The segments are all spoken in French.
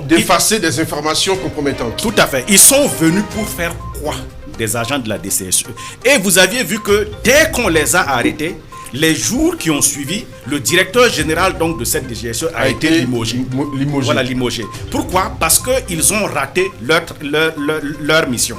d'effacer des informations compromettantes. Tout à fait. Ils sont venus pour faire quoi des agents de la DCSE. Et vous aviez vu que dès qu'on les a arrêtés, les jours qui ont suivi, le directeur général donc de cette DGSE a été limogé. Voilà, limogé. Pourquoi? Parce qu'ils ont raté leur mission.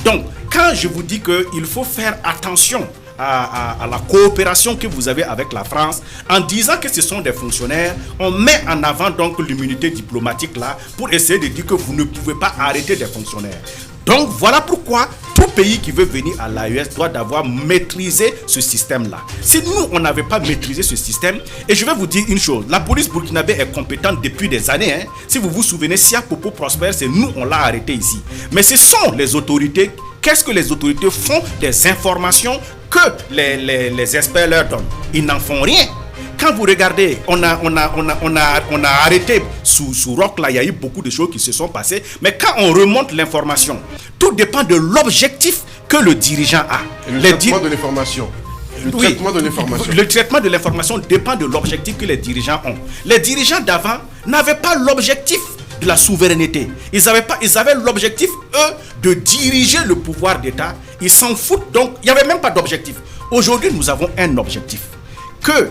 Donc, quand je vous dis qu'il faut faire attention à la coopération que vous avez avec la France, en disant que ce sont des fonctionnaires, on met en avant donc l'immunité diplomatique là pour essayer de dire que vous ne pouvez pas arrêter des fonctionnaires. Donc voilà pourquoi tout pays qui veut venir à l'AES doit d'avoir maîtrisé ce système-là. Si nous, on n'avait pas maîtrisé ce système, et je vais vous dire une chose, la police burkinabé est compétente depuis des années. Si vous vous souvenez, Sia Popo Prosper, c'est nous, on l'a arrêté ici. Mais ce sont les autorités. Qu'est-ce que les autorités font des informations que les experts leur donnent? Ils n'en font rien. Quand vous regardez, on a arrêté sous Rock, là, il y a eu beaucoup de choses qui se sont passées. Mais quand on remonte l'information, tout dépend de l'objectif que le dirigeant a. Et le traitement de l'information. Le traitement de l'information dépend de l'objectif que les dirigeants ont. Les dirigeants d'avant n'avaient pas l'objectif de la souveraineté. Ils avaient l'objectif, eux, de diriger le pouvoir d'État. Ils s'en foutent, donc il n'y avait même pas d'objectif. Aujourd'hui, nous avons un objectif. Que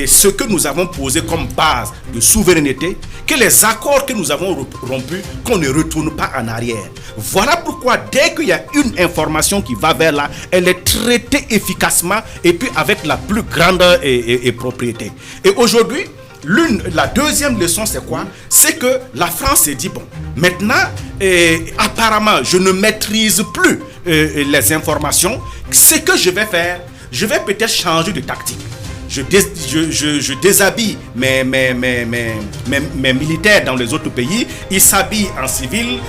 ce que nous avons posé comme base de souveraineté, que les accords que nous avons rompus, qu'on ne retourne pas en arrière. Voilà pourquoi dès qu'il y a une information qui va vers là, elle est traitée efficacement et puis avec la plus grande propriété. Et aujourd'hui, la deuxième leçon, c'est quoi? C'est que la France s'est dit, bon, maintenant, apparemment, je ne maîtrise plus les informations. Ce que je vais faire, je vais peut-être changer de tactique. Je déshabille mes militaires dans les autres pays. Ils s'habillent en civil,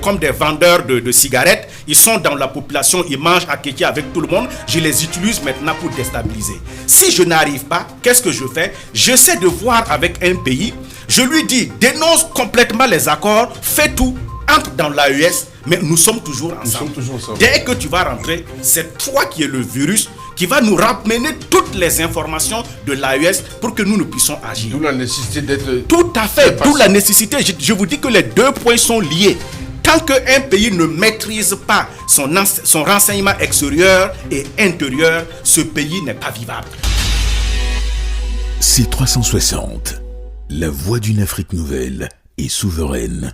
comme des vendeurs de cigarettes. Ils sont dans la population, ils mangent à kéké avec tout le monde. Je les utilise maintenant pour déstabiliser. Si je n'arrive pas, qu'est-ce que je fais? J'essaie de voir avec un pays. Je lui dis, dénonce complètement les accords, fais tout, entre dans l'AES, mais nous sommes toujours ensemble. Dès que tu vas rentrer, c'est toi qui es le virus qui va nous ramener toutes les informations de l'AES pour que nous puissions agir. D'où la nécessité d'être... Tout à fait, d'où la nécessité. Je vous dis que les deux points sont liés. Tant qu'un pays ne maîtrise pas son renseignement extérieur et intérieur, ce pays n'est pas vivable. C360, la voix d'une Afrique nouvelle et souveraine.